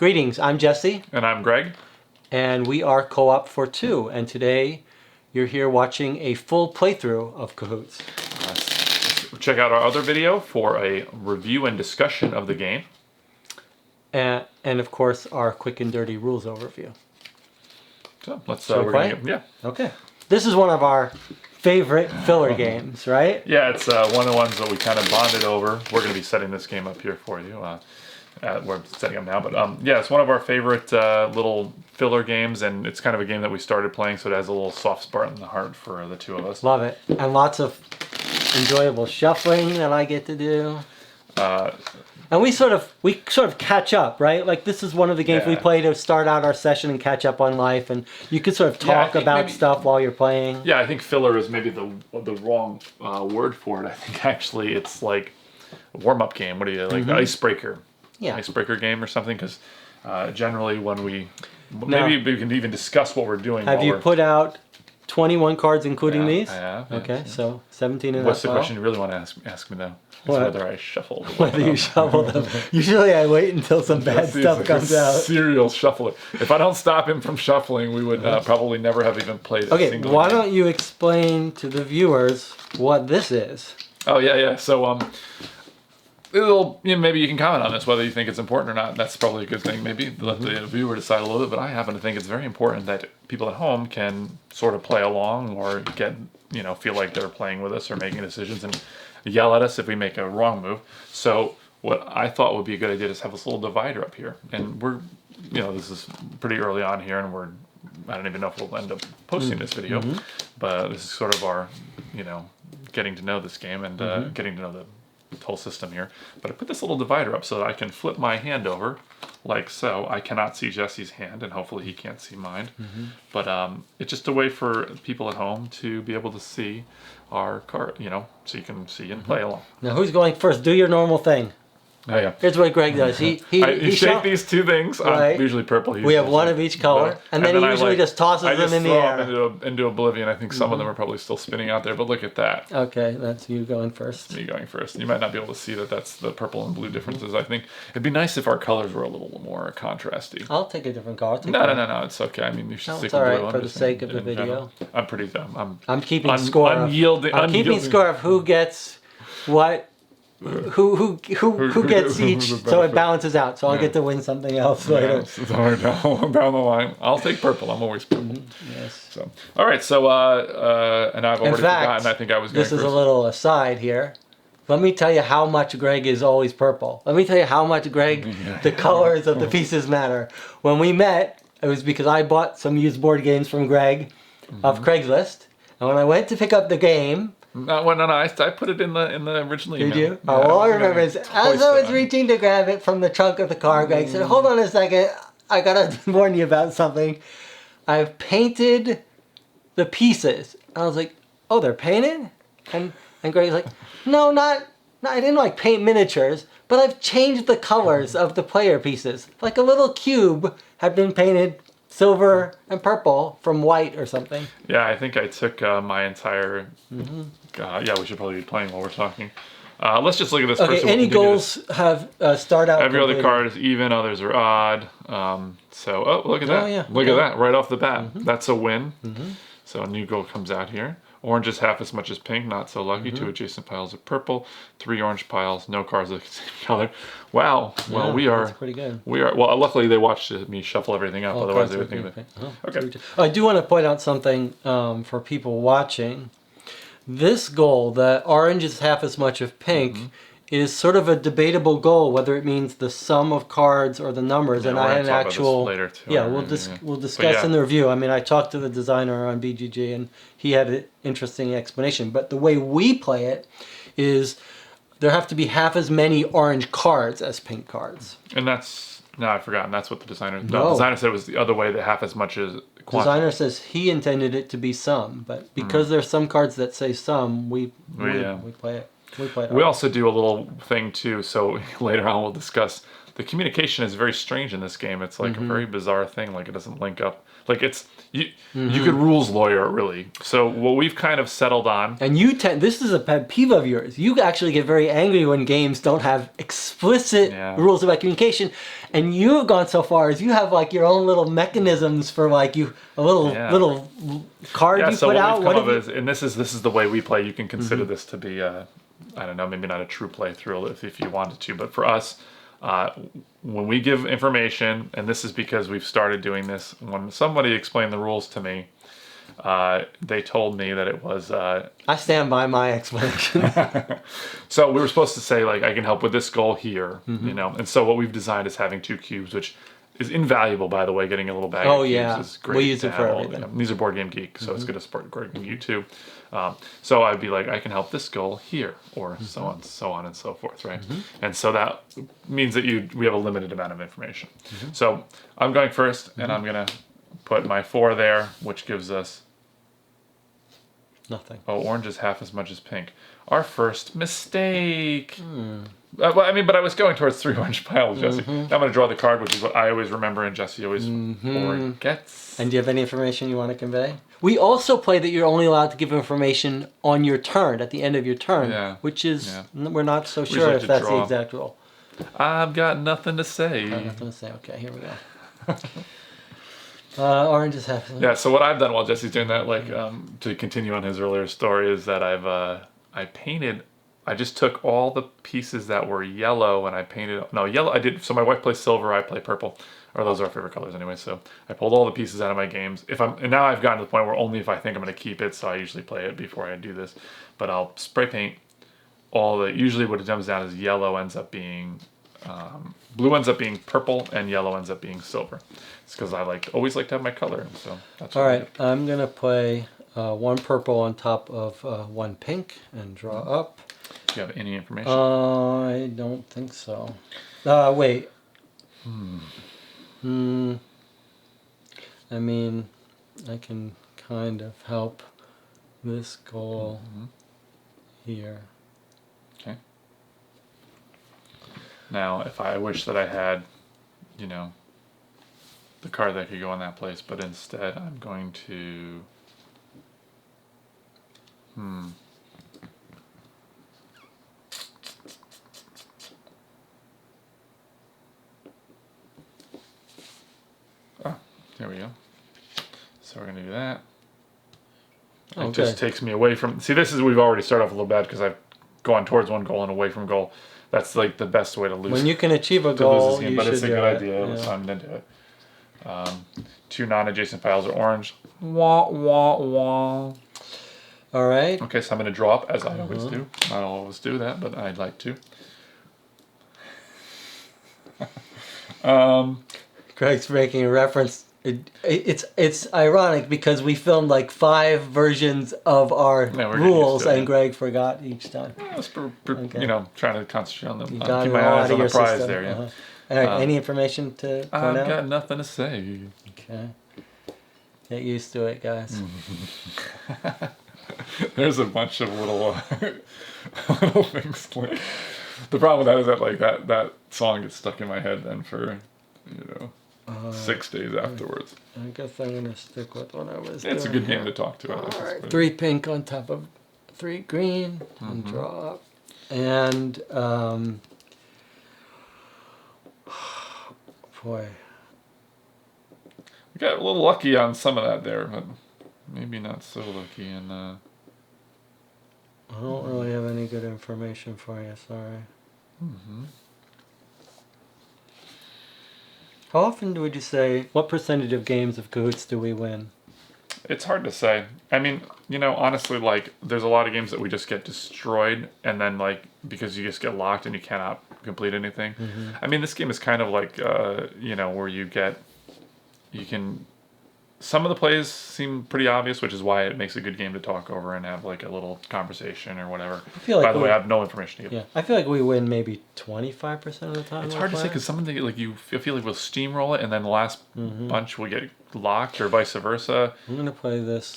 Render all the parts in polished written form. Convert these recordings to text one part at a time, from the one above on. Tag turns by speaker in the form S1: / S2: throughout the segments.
S1: Greetings, I'm Jesse.
S2: And I'm Greg.
S1: And we are Co-op for Two. And today you're here watching a full playthrough of Cahoots.
S2: Check out our other video for a review and discussion of the game.
S1: And of course, our quick and dirty rules overview.
S2: So let's
S1: Shall we play?
S2: yeah.
S1: Okay. This is one of our favorite filler games, right?
S2: Yeah, it's one of the ones that we kind of bonded over. We're going to be setting this game up here for you. We're setting up now, but yeah, it's one of our favorite little filler games, and it's kind of a game that we started playing, so it has a little soft spot in the heart for the two of us.
S1: Love it. And lots of enjoyable shuffling that I get to do. And we sort of catch up, right? Like this is one of the games we play to start out our session and catch up on life, and you could sort of talk about stuff while you're playing.
S2: Yeah, I think filler is maybe the wrong word for it. I think actually it's like a warm-up game. What do you like? Icebreaker. Yeah. Icebreaker game or something, because generally when maybe we can even discuss what we're doing.
S1: Have you put out 21 cards including these?
S2: I have.
S1: Okay, yeah. So 17 in
S2: What's
S1: that
S2: the question you really want to ask me though? Whether I shuffle.
S1: Whether you shuffle them. Usually I wait until some bad stuff comes out.
S2: Serial shuffler. If I don't stop him from shuffling, we would probably never have even played a single game.
S1: Why don't you explain to the viewers what this is?
S2: Oh, yeah. So, maybe you can comment on this, whether you think it's important or not. That's probably a good thing. Maybe let the viewer decide a little bit. But I happen to think it's very important that people at home can sort of play along or get, feel like they're playing with us or making decisions and yell at us if we make a wrong move. So what I thought would be a good idea is have this little divider up here. And we're, this is pretty early on here, and I don't even know if we'll end up posting this video, but this is sort of our, getting to know this game and getting to know the whole system here. But I put this little divider up so that I can flip my hand over like so. I cannot see Jesse's hand, and hopefully he can't see mine. But it's just a way for people at home to be able to see our card, so you can see and play along.
S1: Now who's going first? Do your normal thing.
S2: Oh yeah.
S1: Here's what Greg does. He
S2: shake these two things.
S1: Right.
S2: I'm usually purple.
S1: We have one of each color, and then he usually just tosses them in the air.
S2: I just throw them into oblivion. I think some of them are probably still spinning out there, but look at that.
S1: Okay, that's you going first.
S2: Me going first. You might not be able to see that that's the purple and blue differences. I think it'd be nice if our colors were a little more contrasty.
S1: I'll take a different color.
S2: No, it's okay. I mean, you should stick with blue.
S1: For the sake of the video.
S2: I'm pretty dumb.
S1: I'm keeping score. I'm keeping score of who gets what. Who gets each, so it balances out. So I'll get to win something else later.
S2: Down the line. I'll take purple. I'm always purple.
S1: Yes.
S2: So, all right. So, and I've already forgotten. I think I was going
S1: This is a little aside here. Let me tell you how much Greg is always purple. Let me tell you how much Greg, the colors of the pieces matter. When we met, it was because I bought some used board games from Greg off Craigslist. And when I went to pick up the game,
S2: I put it in the original email.
S1: Did you? Yeah, all I remember is as I was reaching to grab it from the trunk of the car, Greg said, "Hold on a second, I gotta warn you about something. I've painted the pieces." I was like, "Oh, they're painted?" And Greg's like, "No, I didn't paint miniatures, but I've changed the colors of the player pieces. Like a little cube had been painted silver and purple from white or something."
S2: Yeah, I think I took my entire... yeah, we should probably be playing while we're talking. Let's just look at this first.
S1: Okay, any goals have start out...
S2: Every other card is even, others are odd. Look at that. Yeah. Look at that, right off the bat. That's a win. So a new goal comes out here. Orange is half as much as pink, not so lucky. 2 adjacent piles of purple, 3 orange piles, no cards of the same color. Wow. Well,
S1: that's pretty good.
S2: Well, luckily they watched me shuffle everything up. Otherwise they would think of it. Okay.
S1: I do want to point out something for people watching. This goal, that orange is half as much of pink, is sort of a debatable goal, whether it means the sum of cards or the numbers. And I had an actual...
S2: later too.
S1: Yeah, we'll discuss in the review. I mean, I talked to the designer on BGG, and he had an interesting explanation. But the way we play it is there have to be half as many orange cards as pink cards.
S2: And that's... No, I've forgotten. That's what the designer... No, the designer said it was the other way, that half as much as...
S1: The designer says he intended it to be some, but because there's some cards that say some, we play it.
S2: We also do a little thing too, so later on we'll discuss. The communication is very strange in this game. It's like a very bizarre thing, like it doesn't link up Like it's you could rules lawyer it really. So what we've kind of settled on.
S1: And this is a pet peeve of yours. You actually get very angry when games don't have explicit rules about communication. And you have gone so far as you have like your own little mechanisms for like a little card you
S2: so
S1: put
S2: what
S1: out.
S2: We've come up is, and this is the way we play. You can consider this to be I don't know, maybe not a true playthrough if you wanted to, but for us, when we give information, and this is because we've started doing this, when somebody explained the rules to me, they told me that it was...
S1: I stand by my explanation.
S2: So we were supposed to say, like, I can help with this goal here, you know? And so what we've designed is having 2 cubes, which is invaluable, by the way. Getting a little bag of cubes is great.
S1: We use it for everything.
S2: These are Board Game Geek, so it's good to support Board Game Geek too. So I'd be like, I can help this goal here, or so on and so forth, right? And so that means that we have a limited amount of information. So I'm going first, and I'm gonna put my 4 there, which gives us
S1: nothing.
S2: Oh, orange is half as much as pink. Our first mistake. Well, I mean, but I was going towards 3 orange piles, Jesse. Now I'm going to draw the card, which is what I always remember, and Jesse always forgets.
S1: And do you have any information you want to convey? We also play that you're only allowed to give information on your turn, at the end of your turn, which is, we're not so sure if that's the exact rule.
S2: I've got nothing to say.
S1: Nothing to say. Okay, here we go. Orange is half.
S2: Yeah, so what I've done while Jesse's doing that, like, to continue on his earlier story, is that I painted... I just took all the pieces that were yellow and I painted... No, yellow I did... So my wife plays silver, I play purple. Or those are our favorite colors anyway. So I pulled all the pieces out of my games. And now I've gotten to the point where only if I think I'm going to keep it, so I usually play it before I do this. But I'll spray paint all the... Usually what it comes down is yellow ends up being... blue ends up being purple and yellow ends up being silver. It's because I always like to have my color. So that's
S1: all right, I'm going to play 1 purple on top of 1 pink and draw up.
S2: Do you have any information?
S1: I don't think so. Wait. I mean, I can kind of help this goal here.
S2: Okay. Now, if I wish that I had, you know, the card that could go in that place, but instead I'm going to... There we go. So we're going to do that. It just takes me away from... See, this is... We've already started off a little bad because I've gone towards one goal and away from goal. That's like the best way to lose.
S1: When you can achieve a goal, you
S2: but
S1: should
S2: it's a good idea. So I'm going to do it. 2 non-adjacent piles are orange. Wah, wah, wah.
S1: All right.
S2: Okay, so I'm going to draw up as I always do. I don't always do that, but I'd like to.
S1: Greg's making a reference. It's ironic because we filmed like 5 versions of our rules and Greg forgot each time.
S2: You know, trying to concentrate on them. Keep
S1: my
S2: eyes on the prize there, yeah.
S1: All right, any information to point out?
S2: I've got nothing to say.
S1: Okay. Get used to it, guys.
S2: There's a bunch of little little things. The problem with that is that that song gets stuck in my head then for, you know, 6 days afterwards.
S1: I guess I'm going to stick with what I was
S2: doing. It's a good game to talk to.
S1: All right, 3 pink on top of 3 green and draw up. And, boy.
S2: We got a little lucky on some of that there, but maybe not so lucky. And
S1: I don't really have any good information for you, sorry. How often would you say, what percentage of games of Cahoots do we win?
S2: It's hard to say. I mean, you know, honestly, like, there's a lot of games that we just get destroyed, and then, like, because you just get locked and you cannot complete anything. I mean, this game is kind of like, you know, where you can... Some of the plays seem pretty obvious, which is why it makes a good game to talk over and have, like, a little conversation or whatever.
S1: I feel like
S2: By the way, I have no information to give.
S1: Yeah, I feel like we win maybe 25% of the time.
S2: It's hard to say because some of the, like, I feel like we'll steamroll it and then the last bunch will get locked or vice versa.
S1: I'm going to play this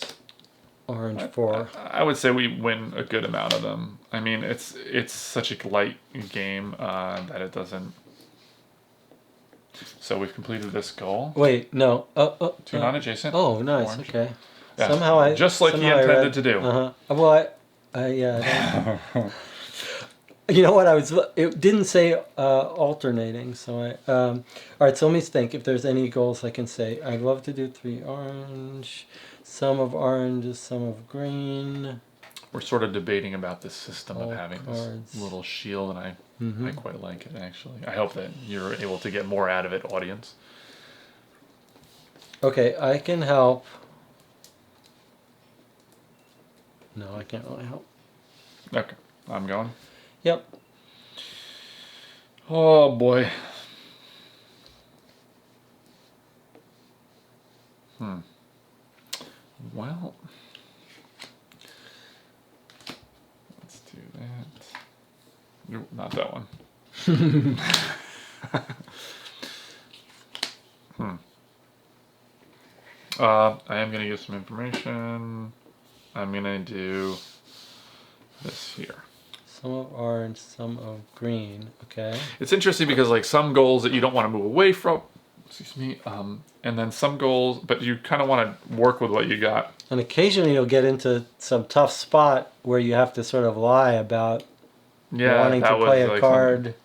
S1: orange 4.
S2: I would say we win a good amount of them. I mean, it's such a light game that it doesn't... So we've completed this goal.
S1: Wait, no.
S2: Two non-adjacent.
S1: Oh, nice.
S2: Orange.
S1: Okay.
S2: Yeah.
S1: Somehow
S2: just like he intended to do.
S1: Well, yeah. You know what? It didn't say alternating, so all right, so let me think if there's any goals I can say. I'd love to do 3 orange, some of orange, some of green.
S2: We're sort of debating about this system of having
S1: cards.
S2: this little shield, and I quite like it, actually. I hope that you're able to get more out of it, audience.
S1: Okay, I can help. No, I can't really help.
S2: Okay, I'm going.
S1: Yep.
S2: Oh boy. Well, let's do that. Nope, not that one. I am going to give some information. I'm going to do this here.
S1: Some of orange, some of green. Okay.
S2: It's interesting because like some goals that you don't want to move away from, excuse me, and then some goals, but you kind of want to work with what you got.
S1: And occasionally you'll get into some tough spot where you have to sort of lie about wanting to play a card.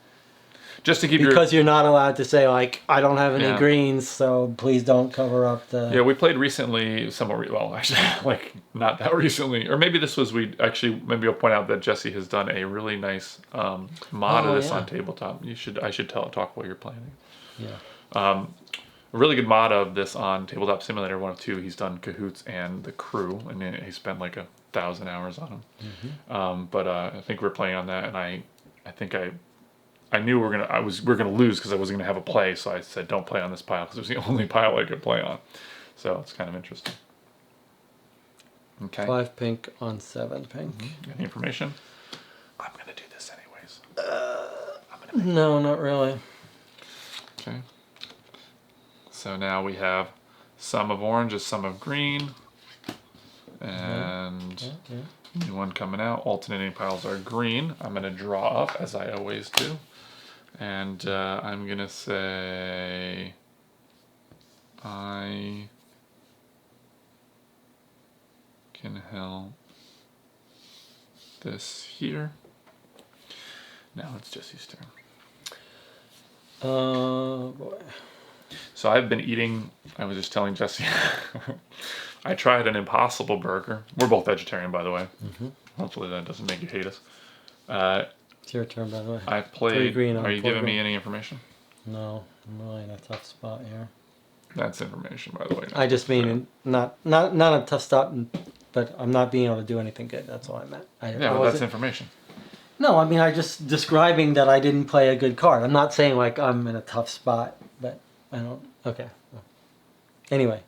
S2: Just to keep
S1: because you're not allowed to say like I don't have any greens, so please don't cover up the.
S2: Yeah, we played recently, well, actually, like not that recently, or maybe this was maybe I'll point out that Jesse has done a really nice mod of this on tabletop. I should talk while you're playing.
S1: Yeah.
S2: A really good mod of this on Tabletop Simulator 1 of 2. He's done Cahoots and the Crew, and he spent like 1,000 hours on them. Mm-hmm. But I think we're playing on that, and I think I knew we're gonna lose because I wasn't gonna have a play, so I said don't play on this pile because it was the only pile I could play on. So it's kind of interesting. Okay.
S1: 5 pink on 7 pink.
S2: Mm-hmm. Any information? I'm gonna do this anyways.
S1: No, not really.
S2: Okay. So now we have some of orange is some of green, and new one coming out. Alternating piles are green. I'm gonna draw up as I always do. And I'm going to say I can help this here. Now it's Jesse's turn.
S1: Boy.
S2: So I've been eating, I was just telling Jesse, I tried an Impossible Burger. We're both vegetarian, by the way. Mm-hmm. Hopefully that doesn't make you hate us.
S1: It's your turn, by the way.
S2: I've played.
S1: Green
S2: are you giving
S1: green.
S2: me any information?
S1: No, I'm really in a tough spot here.
S2: That's information, by the way.
S1: I just mean not a tough spot, but I'm not being able to do anything good. That's all I meant.
S2: But that's information.
S1: No, I mean I just describing that I didn't play a good card. I'm not saying like I'm in a tough spot, but I don't. Okay. Anyway,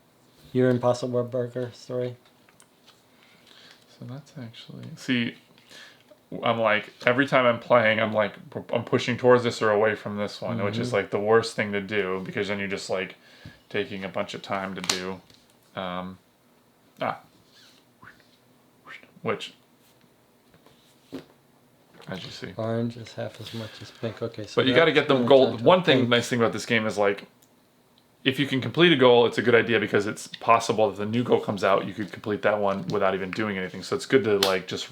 S1: your Impossible Burger story.
S2: So that's actually I'm like, every time I'm playing, I'm like, I'm pushing towards this or away from this one, which is like the worst thing to do because then you're just like taking a bunch of time to do. Which, as you see.
S1: Orange is half as much as pink. Okay, so
S2: but you got to get the goal. One thing, nice thing about this game is like, if you can complete a goal, it's a good idea because it's possible that the new goal comes out, you could complete that one without even doing anything. So it's good to like just.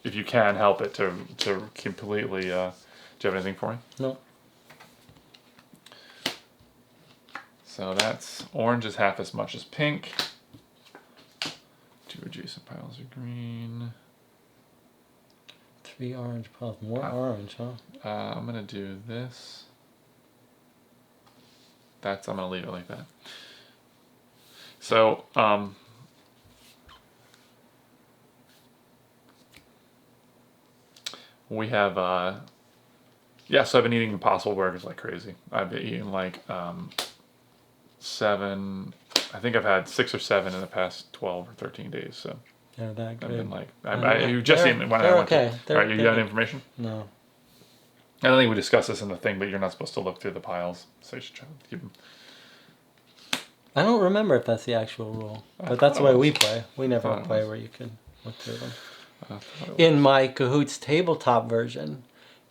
S2: If you can help it to completely, do you have anything for me?
S1: No.
S2: So that's orange is half as much as pink. 2 adjacent piles are green.
S1: 3 orange piles, more orange, huh?
S2: I'm gonna do this. I'm gonna leave it like that. So, we have, so I've been eating Impossible Burgers like crazy. I've been eating like 7, I think I've had 6 or 7 in the past 12 or 13 days. So
S1: They're that good.
S2: I've been like, you just seen when I went
S1: okay.
S2: to. All right, you got any information?
S1: No.
S2: I don't think we discussed this in the thing, but you're not supposed to look through the piles. So you should try to keep them.
S1: I don't remember if that's the actual rule, but that's the way we play. We never play where you can look through them. In my Cahoots tabletop version,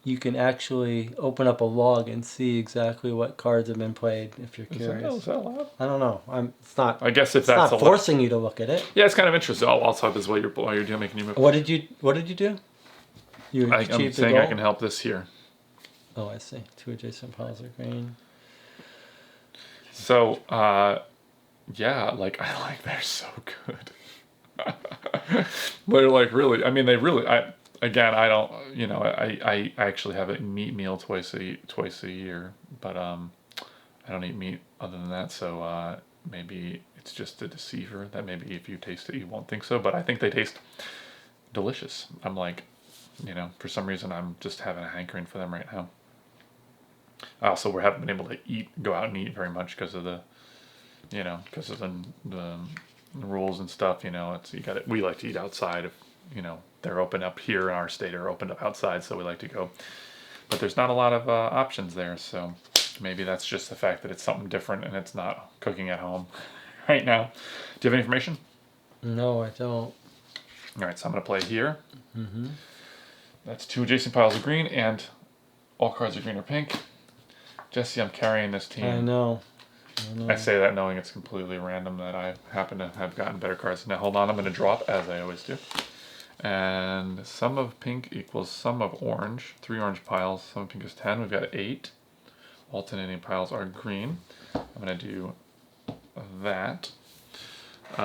S1: you can actually open up a log and see exactly what cards have been played if you're curious.
S2: Is that allowed?
S1: I don't know. It's not.
S2: I guess if
S1: It's
S2: that's
S1: not forcing you to look at it.
S2: Yeah, it's kind of interesting. I'll talk this while you're doing making your move.
S1: What did you do? You
S2: I'm
S1: achieved the
S2: saying
S1: goal?
S2: I can help this here.
S1: Oh, I see. 2 adjacent piles of green.
S2: So, yeah, like they're so good. They're like really. I mean, they really. I don't. You know, I actually have a meat meal twice a year, but I don't eat meat other than that. So maybe it's just a deceiver that maybe if you taste it, you won't think so. But I think they taste delicious. I'm like, you know, for some reason I'm just having a hankering for them right now. I also haven't been able to go out and eat very much because of the rules and stuff. You know, we like to eat outside. If you know they're open up here in our state, are opened up outside, so we like to go. But there's not a lot of options there, so maybe that's just the fact that it's something different and it's not cooking at home right now. Do you have any information?
S1: No, I don't.
S2: All right, so I'm gonna play here. That's 2 adjacent piles of green, and all cards are green or pink. Jesse, I'm carrying this team.
S1: I know.
S2: I say that knowing it's completely random that I happen to have gotten better cards. Now hold on, I'm going to drop as I always do. And sum of pink equals sum of orange. 3 orange piles. Sum of pink is 10. We've got 8. Alternating piles are green. I'm going to do that.
S1: Okay,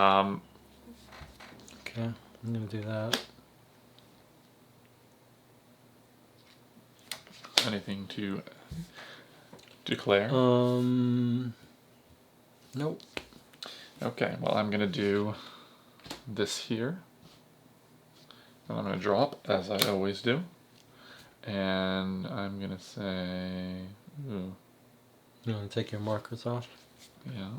S1: I'm going to do that.
S2: Anything to declare?
S1: Nope.
S2: Okay, well I'm going to do this here. And I'm going to drop, as I always do. And I'm going to say... Ooh.
S1: You want to take your markers off?
S2: Yeah.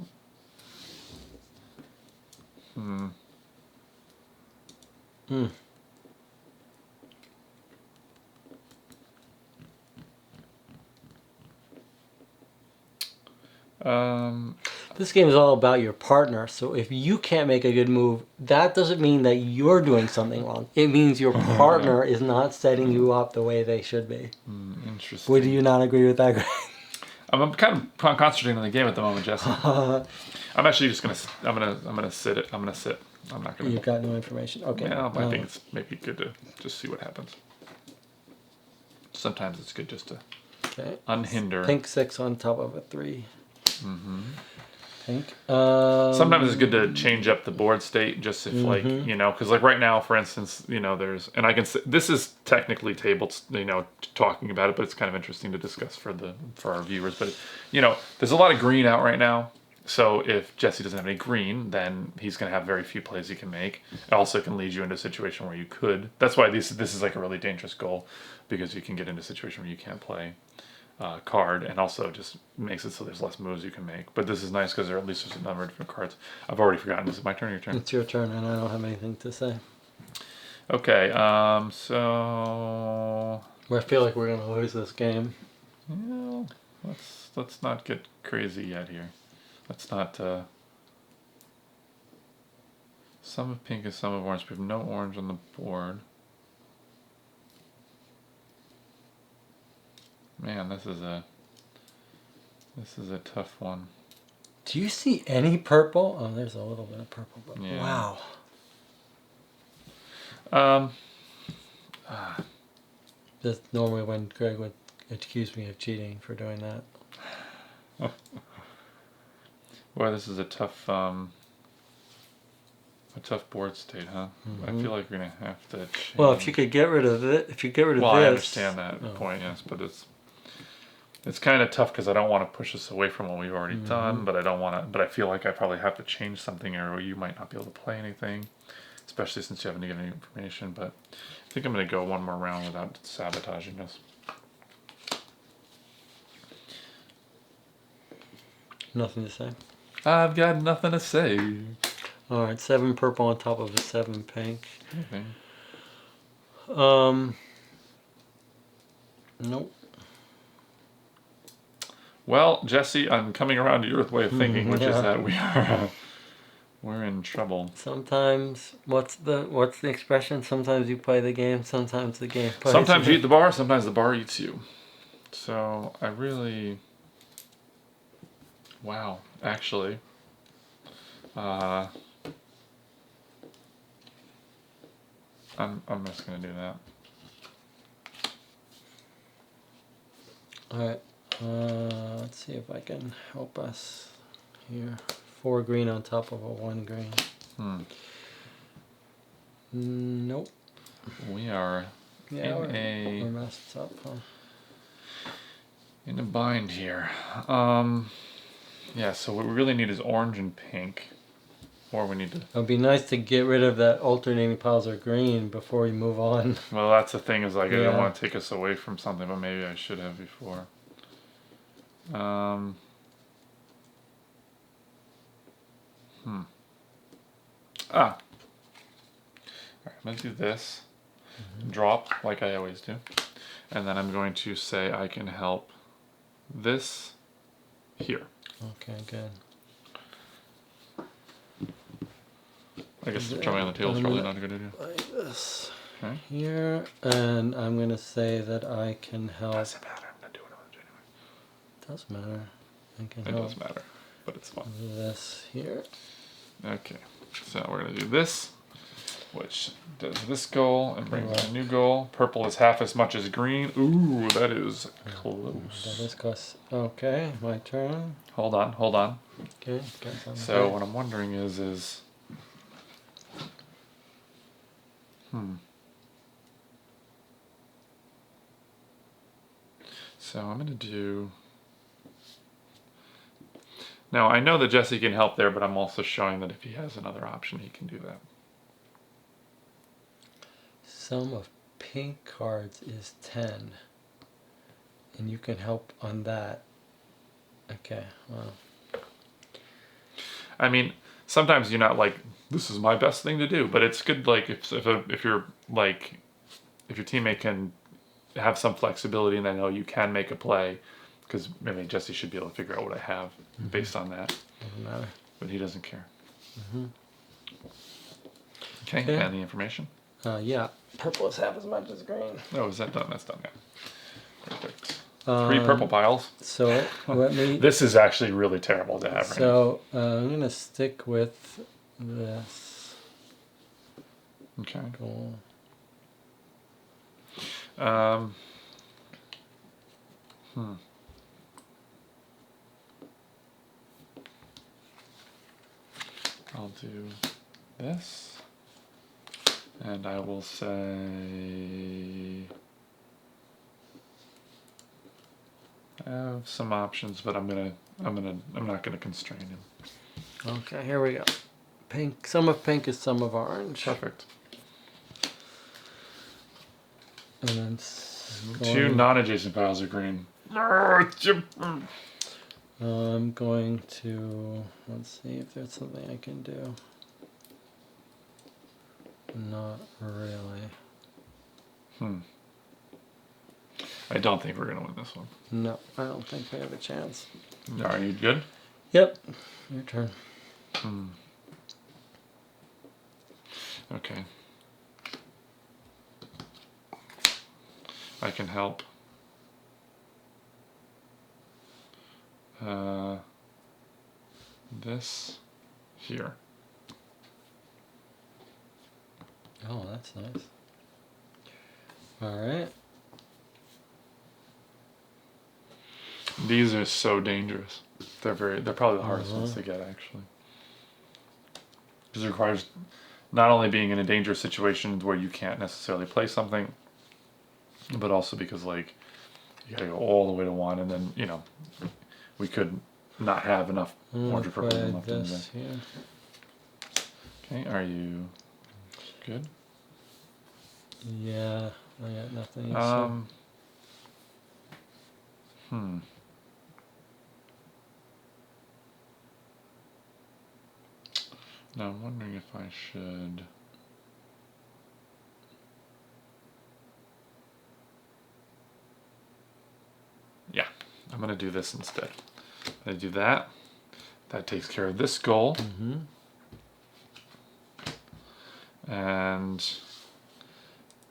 S1: This game is all about your partner, so if you can't make a good move, that doesn't mean that you're doing something wrong. It means your partner is not setting you up the way they should be.
S2: Interesting.
S1: Would you not agree with that, Greg?
S2: I'm kind of concentrating on the game at the moment, Jesse. I'm actually just I'm gonna sit it. I'm gonna sit. I'm not gonna.
S1: You've got no information. Okay.
S2: Yeah, I think it's maybe good to just see what happens. Sometimes it's good just to unhinder.
S1: Pink 6 on top of a 3. Pink.
S2: Sometimes it's good to change up the board state, just if like because like right now, for instance, there's and I can say, this is technically tabled, talking about it, but it's kind of interesting to discuss for our viewers. But there's a lot of green out right now. So if Jesse doesn't have any green, then he's going to have very few plays he can make. It also can lead you into a situation where you could. That's why this is like a really dangerous goal, because you can get into a situation where you can't play card, and also just makes it so there's less moves you can make. But this is nice because at least there's a number of different cards. I've already forgotten. Is it my turn or your turn?
S1: It's your turn, and I don't have anything to say.
S2: Okay, so
S1: I feel like we're gonna lose this game.
S2: Yeah, let's not get crazy yet here. Let's not. Some of pink and some of orange. We have no orange on the board. Man, this is a tough one.
S1: Do you see any purple? Oh, there's a little bit of purple, but
S2: yeah.
S1: Wow. That's normally when Greg would accuse me of cheating for doing that.
S2: Boy, this is a tough board state, huh? I feel like we're gonna have to change.
S1: Well, if you could get rid of it,
S2: well, I understand that point, yes, but it's kind of tough because I don't want to push us away from what we've already done, but I don't want to. But I feel like I probably have to change something, or you might not be able to play anything, especially since you haven't given any information. But I think I'm gonna go one more round without sabotaging us.
S1: Nothing to say.
S2: I've got nothing to say.
S1: All right, 7 purple on top of a 7 pink.
S2: Okay.
S1: Nope.
S2: Well, Jesse, I'm coming around to your way of thinking, which is that We're in trouble.
S1: Sometimes, what's the expression? Sometimes you play the game, sometimes the game plays
S2: Sometimes
S1: you.
S2: you eat the bar, sometimes the bar eats you. So I really, wow, actually, I'm just gonna do that.
S1: Alright, let's see if I can help us here. 4 green on top of a 1 green. Nope.
S2: We are
S1: Yeah,
S2: in
S1: we're messed up, huh?
S2: in a bind here. Yeah, so what we really need is orange and pink. Or we need to...
S1: It would be nice to get rid of that alternating piles of green before we move on.
S2: Well, that's the thing, is like, I don't
S1: Yeah.
S2: want to take us away from something, but maybe I should have before. Alright, I'm going to do this. Drop, like I always do. And then I'm going to say I can help this here.
S1: Okay, good.
S2: I guess jumping on the tail is probably not a good idea.
S1: Like this.
S2: Okay.
S1: Here, and I'm going to say that I can help.
S2: Doesn't matter, I'm not doing it anyway.
S1: Does matter. I can
S2: It
S1: help
S2: does matter, but it's fine.
S1: this here.
S2: Okay, so we're going to do this, which does this goal and brings in a new goal. Purple is half as much as green. Ooh, that is close.
S1: That is close. Okay, my turn.
S2: Hold on, hold on.
S1: Okay.
S2: So what I'm wondering is so I'm going to do... Now, I know that Jesse can help there, but I'm also showing that if he has another option, he can do that.
S1: Sum of pink cards is 10. And you can help on that. Okay, well.
S2: I mean, sometimes you're not like, this is my best thing to do, but it's good, like, if you're, like, if your teammate can have some flexibility and they know you can make a play, because maybe Jesse should be able to figure out what I have based on that.
S1: Doesn't matter.
S2: But he doesn't care. Okay, and the information?
S1: Yeah, purple is half as much as green.
S2: Oh, is that done? That's done, yeah. Perfect. 3 purple piles.
S1: So let me...
S2: This is actually really terrible to have right now.
S1: So I'm going to stick with this
S2: Okay.
S1: goal.
S2: I'll do this, and I will say I have some options, but I'm not gonna constrain him.
S1: Okay, here we go. Pink. Some of pink is some of orange.
S2: Perfect.
S1: And then
S2: 2 non-adjacent piles of green.
S1: I'm going to, let's see if there's something I can do. Not really.
S2: I don't think we're gonna win this one.
S1: No, I don't think we have a chance.
S2: Are you good?
S1: Yep, your turn.
S2: Okay. I can help. This here.
S1: Oh, that's nice. All right.
S2: These are so dangerous. They're probably the hardest ones to get, actually. Because it requires not only being in a dangerous situation where you can't necessarily play something, but also because, like, you gotta go all the way to 1, and then, you know, we could not have enough orange or purple left in there.
S1: Here.
S2: Okay, are you good?
S1: Yeah, I got nothing.
S2: Now I'm wondering if I should... Yeah, I'm going to do this instead. I do that. That takes care of this goal. And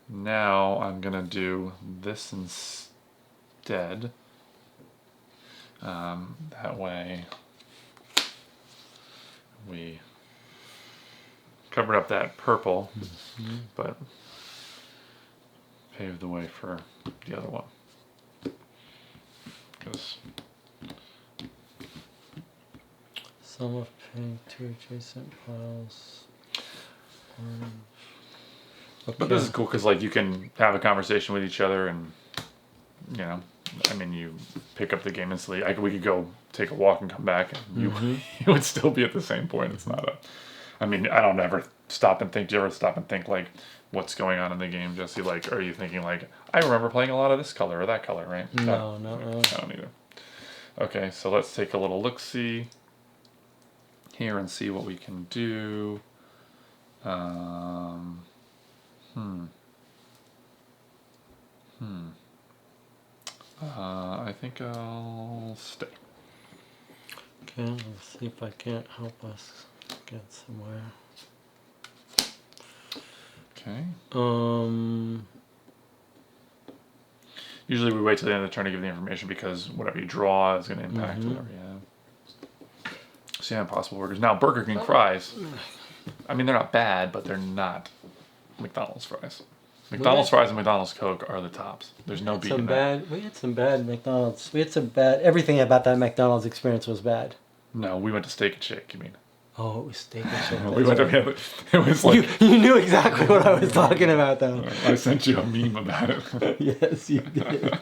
S2: now I'm gonna do this instead. That way we covered up that purple, but paved the way for the other one. Because
S1: Sum of paint two adjacent piles. Okay.
S2: But this is cool because like you can have a conversation with each other, and you know, I mean, you pick up the game instantly. We could go take a walk and come back, and you would still be at the same point. It's not a. I mean, I don't ever stop and think. Do you ever stop and think like, what's going on in the game, Jesse? Like, are you thinking like, I remember playing a lot of this color or that color, right?
S1: No, not really.
S2: I don't either. Okay, so let's take a little look-see here and see what we can do. I think I'll stay.
S1: Okay, let's see if I can't help us get somewhere.
S2: Okay. Usually we wait till the end of the turn to give the information because whatever you draw is going to impact whatever you have. So yeah, impossible burgers. Now Burger King fries. I mean, they're not bad, but they're not McDonald's fries. McDonald's fries and McDonald's Coke are the tops. There's no beating that.
S1: We had some bad McDonald's. We had some bad. Everything about that McDonald's experience was bad.
S2: No, we went to Steak and Shake. You mean?
S1: Oh, it was Steak and Shake.
S2: We went to. It was like
S1: you knew exactly what I was talking about, though.
S2: I sent you a meme about it.
S1: Yes, you did.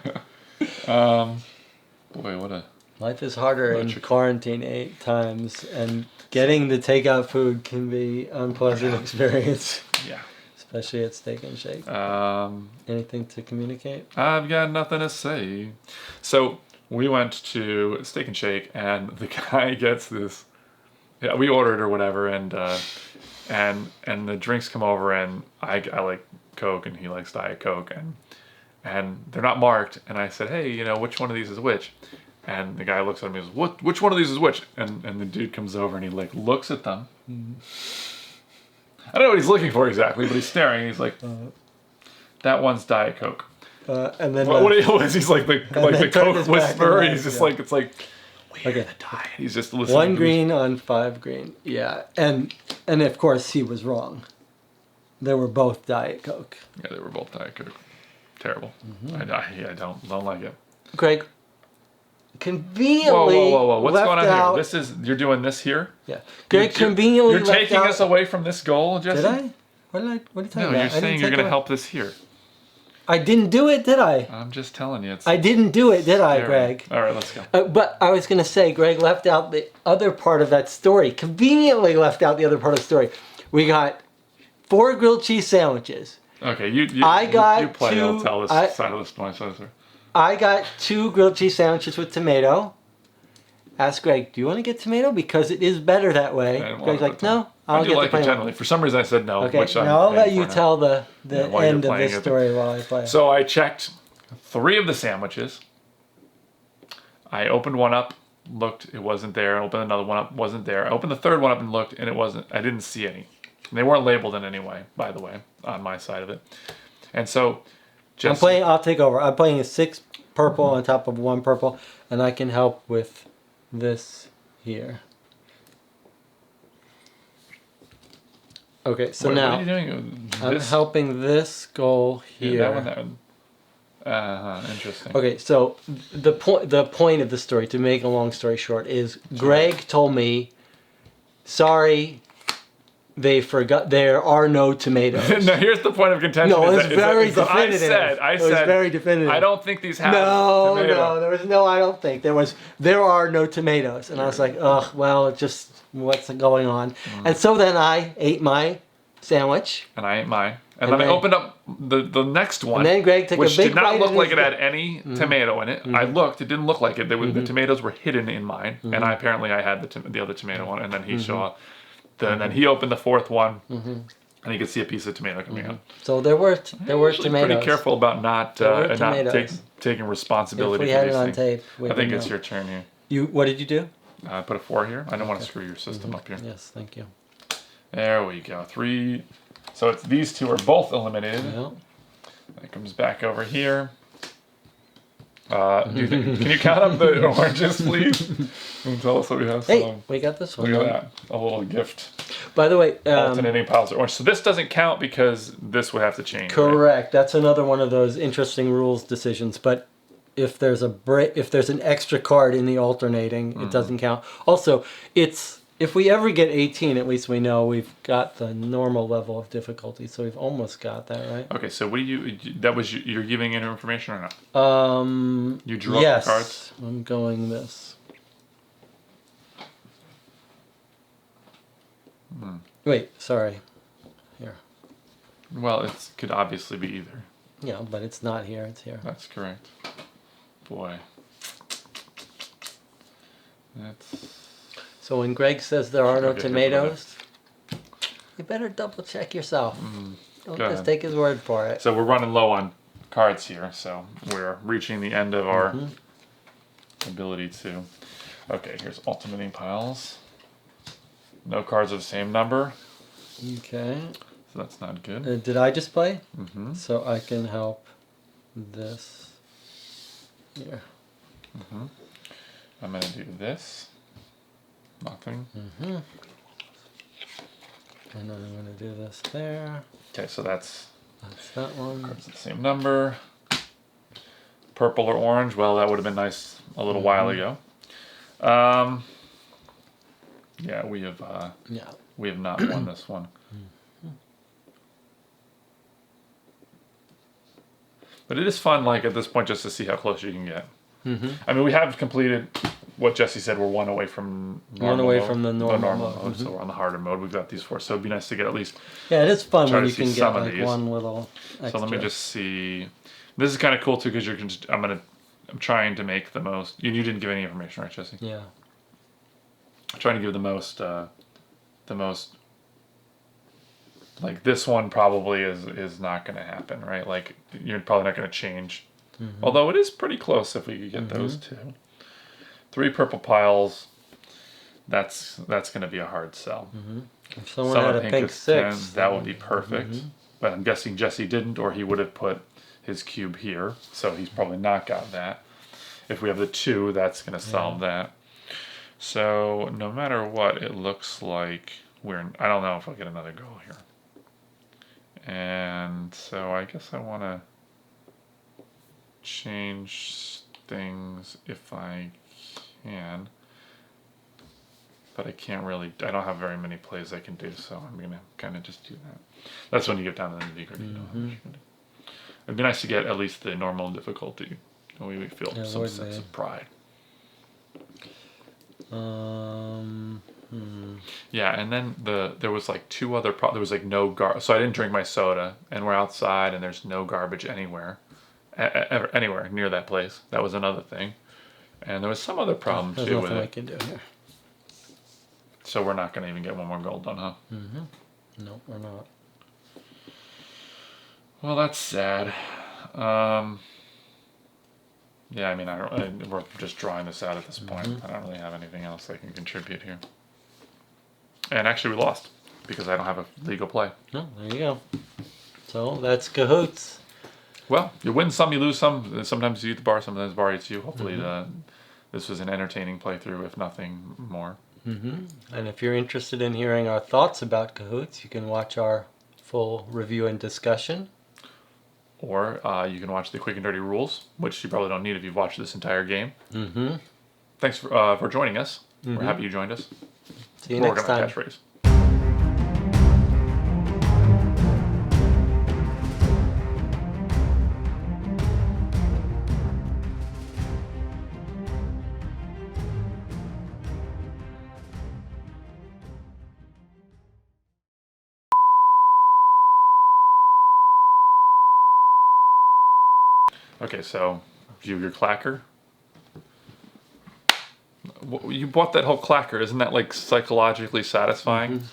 S2: Boy, what a.
S1: Life is harder in quarantine 8 times, and getting the takeout food can be unpleasant experience.
S2: Yeah.
S1: Especially at Steak and Shake. Anything to communicate?
S2: I've got nothing to say. So we went to Steak and Shake, and the guy gets this. Yeah, we ordered or whatever, and the drinks come over, and I like Coke, and he likes Diet Coke, and they're not marked. And I said, hey, you know, which one of these is which? And the guy looks at me and goes, which one of these is which? And the dude comes over and he like looks at them. I don't know what he's looking for exactly, but he's staring. He's like, that one's Diet Coke.
S1: And then
S2: what it was, he's like the Coke whisperer. He's just like, it's like,
S1: okay.
S2: The diet. He's just listening.
S1: 1 green on 5 green. Yeah, and of course he was wrong. They were both Diet Coke.
S2: Yeah, they were both Diet Coke. Terrible. I don't like it.
S1: Greg, conveniently.
S2: Whoa! What's going on
S1: out,
S2: here? This is you're doing this here.
S1: Yeah, Greg conveniently.
S2: You're taking us away from this goal, Jesse.
S1: Did I? What are you talking about?
S2: No, you're saying you're going to help this here.
S1: I didn't do it, did I?
S2: I'm just telling you.
S1: I didn't do it, did I, Greg?
S2: All right, let's go.
S1: But I was going to say, Greg left out the other part of that story. Conveniently left out the other part of the story. We got 4 grilled cheese sandwiches.
S2: Okay, you play. I'll tell this side of the story.
S1: I got 2 grilled cheese sandwiches with tomato. Asked Greg, do you want to get tomato? Because it is better that way. Greg's like, no, I'll get the plain
S2: generally. For some reason I said no.
S1: Okay, now I'll let you tell the end of this story while I play.
S2: So I checked 3 of the sandwiches. I opened one up, looked, it wasn't there. I opened another one up, wasn't there. I opened the 3rd one up and looked, and it wasn't. I didn't see any. And they weren't labeled in any way, by the way, on my side of it. And so,
S1: I'll take over. I'm playing a 6 purple on top of 1 purple, and I can help with this here. Okay, so now
S2: what are you doing?
S1: I'm helping this goal here.
S2: Yeah, that one. Interesting.
S1: Okay, so the point of the story, to make a long story short, is Greg told me, sorry, they forgot there are no tomatoes.
S2: No, here's the point of contention.
S1: No, it was very definitive.
S2: I
S1: said, it was very definitive.
S2: I don't think these have tomato.
S1: No, there was no. I don't think there are no tomatoes, and I was like, ugh, well, just what's going on? And so then I ate my sandwich,
S2: and I ate mine, and then I opened up the next one,
S1: and then Greg took
S2: which
S1: a big
S2: did not
S1: bite
S2: look like it had any tomato in it. I looked; it didn't look like it. The tomatoes were hidden in mine, and I had the other tomato one, and then he saw. And then he opened the 4th one, and he could see a piece of tomato coming out.
S1: So there were tomatoes.
S2: Pretty careful about not taking responsibility for these things.
S1: Tape,
S2: I think it's your turn here.
S1: What did you do?
S2: I put a 4 here. I don't want to screw your system up here.
S1: Yes, thank you.
S2: There we go. 3 So it's these two are both eliminated.
S1: Yeah.
S2: It comes back over here. Do you think, can you count up the oranges, please? And tell us what we have.
S1: Hey, we got this one.
S2: Look at that. A little gift.
S1: By the way,
S2: Alternating piles of orange. So this doesn't count because this would have to change.
S1: correct. Right? That's another one of those interesting rules decisions. But if there's an extra card in the alternating, it doesn't count. Also, if we ever get 18, at least we know we've got the normal level of difficulty. So we've almost got that, right?
S2: Okay, so what do you're giving in information or not? You drew up the cards?
S1: I'm going this. Wait, sorry. Here.
S2: Well, it could obviously be either.
S1: Yeah, but it's not here, it's here.
S2: That's correct. Boy. That's...
S1: So when Greg says there are no
S2: Okay,
S1: tomatoes, you better double check yourself. Don't
S2: Go
S1: just
S2: ahead.
S1: take his word for it.
S2: So we're running low on cards here, so we're reaching the end of our ability to... Okay, here's alternating piles. No cards of the same number.
S1: Okay.
S2: So that's not good.
S1: Did I just play?
S2: Mm-hmm.
S1: So I can help this here.
S2: Mm-hmm. I'm going to do this. Nothing.
S1: Mm-hmm. And then I'm going to do this there.
S2: Okay, so that's
S1: that one.
S2: cards of the same number. Purple or orange? Well, that would have been nice a little while ago. Yeah, we have not won this one. But it is fun, like at this point, just to see how close you can get. I mean, we have completed what Jesse said. We're one away from normal mode,
S1: from the normal mode.
S2: So we're on the harder mode. We've got these four, so it'd be nice to get at least.
S1: Yeah, it is fun
S2: try
S1: when
S2: to
S1: you
S2: see
S1: can get
S2: some of
S1: like
S2: these.
S1: one little extra.
S2: So let me just see. This is kind of cool too because you're. I'm trying to make the most. You didn't give any information, right, Jesse?
S1: Yeah.
S2: I'm trying to give the most. Like this one probably is not going to happen, right? Like you're probably not going to change. Although it is pretty close if we could get those two. 3 purple piles. That's going to be a hard sell.
S1: If someone had a pink 6,
S2: 10, that would be perfect. But I'm guessing Jesse didn't, or he would have put his cube here. So he's probably not got that. If we have the 2, that's going to solve that. So no matter what, it looks like I don't know if I'll get another goal here. And so I guess I want to change things if I can. But I can't really, I don't have very many plays I can do, so I'm going to kind of just do that. That's when you get down to the nitty-gritty. It'd be nice to get at least the normal difficulty. We feel some sense of pride. Yeah, and then there was like 2 other there was like no so I didn't drink my soda, and we're outside and there's no garbage anywhere anywhere near that place. That was another thing. And there was some other problem too with it.
S1: I can do here.
S2: So we're not going to even get one more gold done, huh?
S1: No, we're not.
S2: Well, that's sad. Yeah, I mean, we're just drawing this out at this point. I don't really have anything else I can contribute here. And actually, we lost because I don't have a legal play.
S1: No, there you go. So that's Cahoots.
S2: Well, you win some, you lose some. Sometimes you eat the bar, sometimes the bar eats you. Hopefully, this was an entertaining playthrough, if nothing more.
S1: And if you're interested in hearing our thoughts about Cahoots, you can watch our full review and discussion.
S2: Or you can watch the Quick and Dirty Rules, which you probably don't need if you've watched this entire game. Thanks for joining us. We're happy you joined us.
S1: See you next time.
S2: Catchphrase. Okay, so view your clacker. You bought that whole clacker. Isn't that like psychologically satisfying?